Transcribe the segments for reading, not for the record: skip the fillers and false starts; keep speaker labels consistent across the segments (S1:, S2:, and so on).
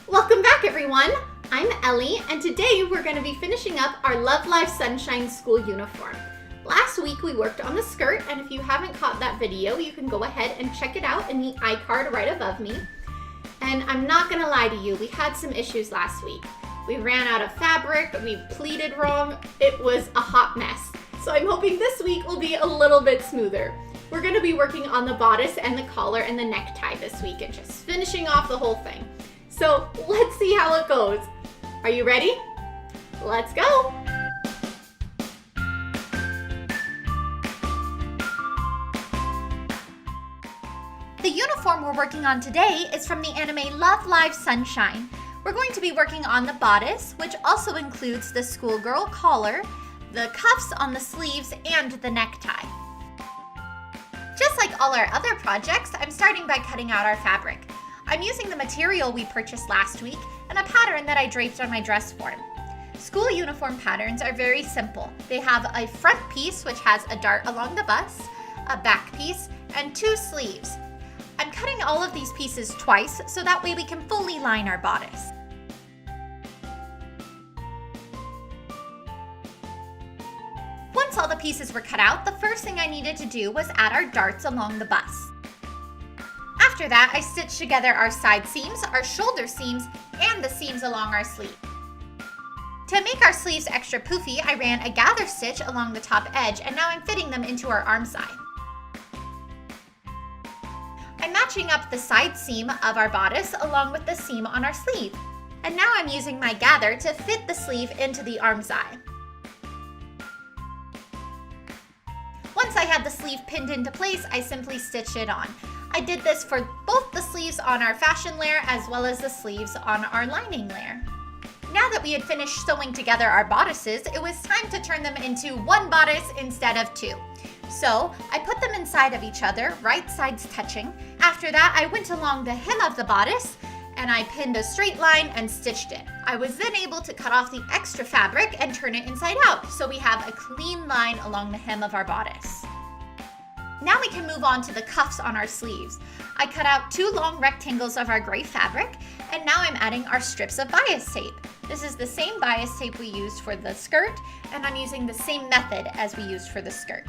S1: Welcome back, everyone. I'm Ellie, and today we're going to be finishing up our Love Life Sunshine school uniform. Last week we worked on the skirt, and if you haven't caught that video, you can go ahead and check it out in the iCard right above me. And I'm not going to lie to you, we had some issues last week. We ran out of fabric, we pleated wrong, it was a hot mess. So I'm hoping this week will be a little bit smoother. We're going to be working on the bodice and the collar and the necktie this week and just finishing off the whole thing. So let's see how it goes. Are you ready? Let's go!
S2: The uniform we're working on today is from the anime Love Live Sunshine. We're going to be working on the bodice, which also includes the schoolgirl collar, the cuffs on the sleeves, and the necktie. Just like all our other projects, I'm starting by cutting out our fabric. I'm using the material we purchased last week and a pattern that I draped on my dress form. School uniform patterns are very simple. They have a front piece which has a dart along the bust, a back piece, and two sleeves. I'm cutting all of these pieces twice so that way we can fully line our bodice. Once all the pieces were cut out, the first thing I needed to do was add our darts along the bust. After that, I stitched together our side seams, our shoulder seams, and the seams along our sleeve. To make our sleeves extra poofy, I ran a gather stitch along the top edge, and now I'm fitting them into our arm side. I'm matching up the side seam of our bodice along with the seam on our sleeve. And now I'm using my gather to fit the sleeve into the arm side. Once I had the sleeve pinned into place, I simply stitched it on. I did this for both the sleeves on our fashion layer as well as the sleeves on our lining layer. Now that we had finished sewing together our bodices, it was time to turn them into one bodice instead of two. So I put them inside of each other, right sides touching. After that, I went along the hem of the bodice and I pinned a straight line and stitched it. I was then able to cut off the extra fabric and turn it inside out, so we have a clean line along the hem of our bodice. Now we can move on to the cuffs on our sleeves. I cut out two long rectangles of our gray fabric, and now I'm adding our strips of bias tape. This is the same bias tape we used for the skirt, and I'm using the same method as we used for the skirt.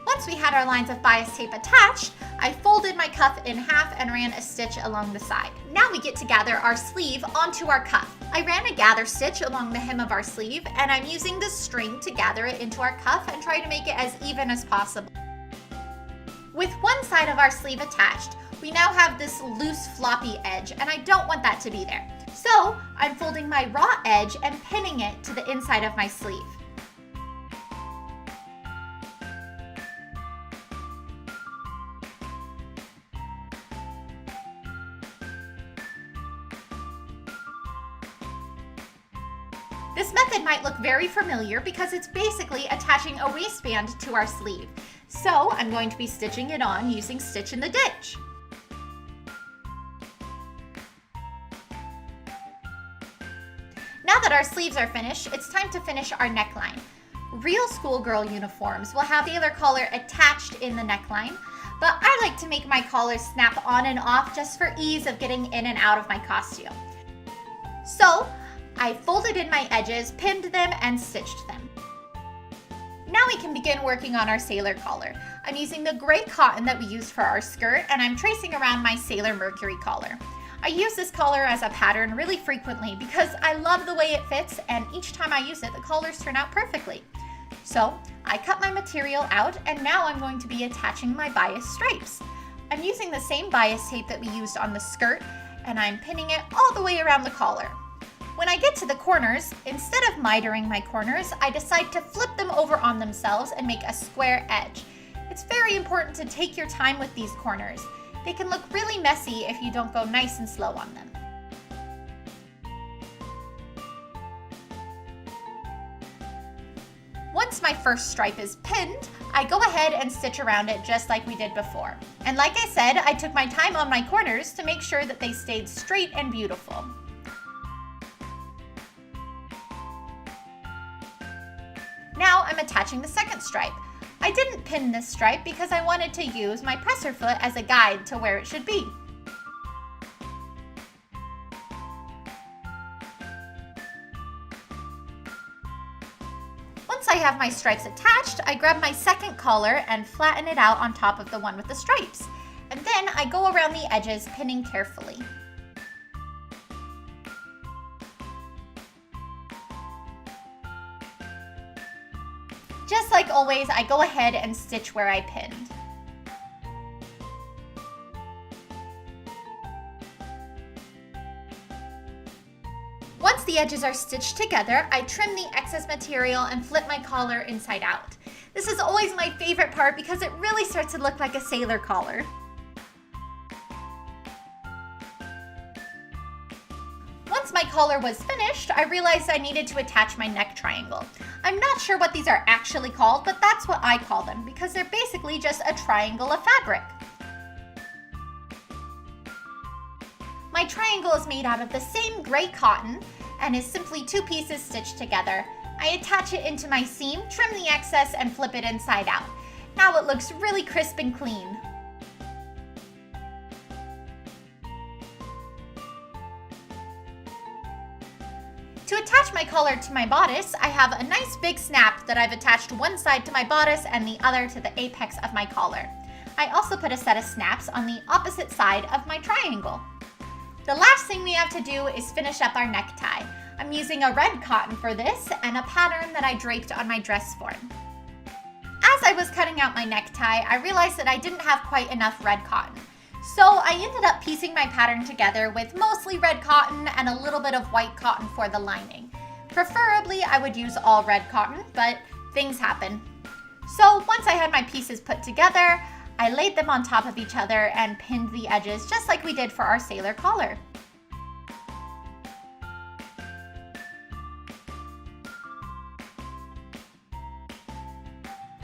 S2: Once we had our lines of bias tape attached, I folded my cuff in half and ran a stitch along the side. Now we get to gather our sleeve onto our cuff. I ran a gather stitch along the hem of our sleeve, and I'm using the string to gather it into our cuff and try to make it as even as possible. With one side of our sleeve attached, we now have this loose floppy edge, and I don't want that to be there. So I'm folding my raw edge and pinning it to the inside of my sleeve. This method might look very familiar because it's basically attaching a waistband to our sleeve. So I'm going to be stitching it on using Stitch in the Ditch. Now that our sleeves are finished, it's time to finish our neckline. Real schoolgirl uniforms will have the sailor collar attached in the neckline, but I like to make my collars snap on and off just for ease of getting in and out of my costume. So I folded in my edges, pinned them, and stitched them. Now we can begin working on our sailor collar. I'm using the gray cotton that we used for our skirt, and I'm tracing around my Sailor Mercury collar. I use this collar as a pattern really frequently because I love the way it fits, and each time I use it, the collars turn out perfectly. So I cut my material out, and now I'm going to be attaching my bias stripes. I'm using the same bias tape that we used on the skirt, and I'm pinning it all the way around the collar. When I get to the corners, instead of mitering my corners, I decide to flip them over on themselves and make a square edge. It's very important to take your time with these corners. They can look really messy if you don't go nice and slow on them. Once my first stripe is pinned, I go ahead and stitch around it just like we did before. And like I said, I took my time on my corners to make sure that they stayed straight and beautiful. Now I'm attaching the second stripe. I didn't pin this stripe because I wanted to use my presser foot as a guide to where it should be. Once I have my stripes attached, I grab my second collar and flatten it out on top of the one with the stripes. And then I go around the edges, pinning carefully. Just like always, I go ahead and stitch where I pinned. Once the edges are stitched together, I trim the excess material and flip my collar inside out. This is always my favorite part because it really starts to look like a sailor collar. Once my collar was finished, I realized I needed to attach my neck triangle. I'm not sure what these are actually called, but that's what I call them because they're basically just a triangle of fabric. My triangle is made out of the same gray cotton and is simply 2 pieces stitched together. I attach it into my seam, trim the excess, and flip it inside out. Now it looks really crisp and clean. To attach my collar to my bodice, I have a nice big snap that I've attached one side to my bodice and the other to the apex of my collar. I also put a set of snaps on the opposite side of my triangle. The last thing we have to do is finish up our necktie. I'm using a red cotton for this and a pattern that I draped on my dress form. As I was cutting out my necktie, I realized that I didn't have quite enough red cotton. So I ended up piecing my pattern together with mostly red cotton and a little bit of white cotton for the lining. Preferably, I would use all red cotton, but things happen. So once I had my pieces put together, I laid them on top of each other and pinned the edges just like we did for our sailor collar.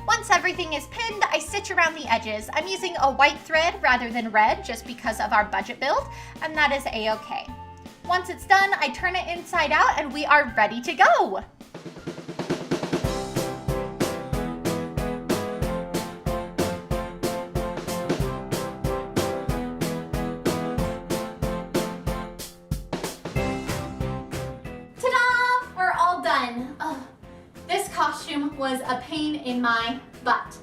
S2: Once everything is pinned, I stitch around the edges. I'm using a white thread rather than red just because of our budget build, and that is a-okay. Once it's done, I turn it inside out and we are ready to go.
S1: Ta-da! We're all done. This costume was a pain in my butt,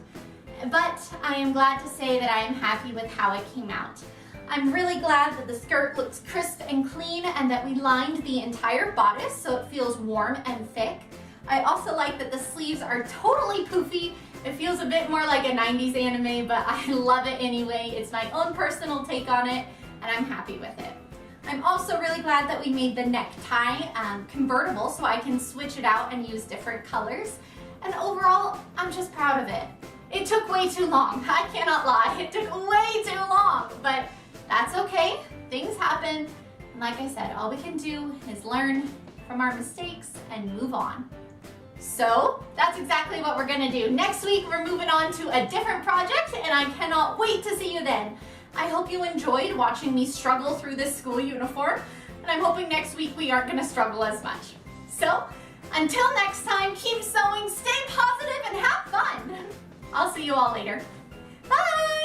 S1: but I am glad to say that I am happy with how it came out. I'm really glad that the skirt looks crisp and clean and that we lined the entire bodice so it feels warm and thick. I also like that the sleeves are totally poofy. It feels a bit more like a 90s anime, but I love it anyway. It's my own personal take on it, and I'm happy with it. I'm also really glad that we made the necktie convertible so I can switch it out and use different colors. And overall, I'm just proud of it. It took way too long, I cannot lie. It took way too long, but that's okay. Things happen. And like I said, all we can do is learn from our mistakes and move on. So that's exactly what we're gonna do. Next week, we're moving on to a different project, and I cannot wait to see you then. I hope you enjoyed watching me struggle through this school uniform, and I'm hoping next week we aren't gonna struggle as much. So, until next time, keep sewing, stay positive, and have fun. I'll see you all later. Bye!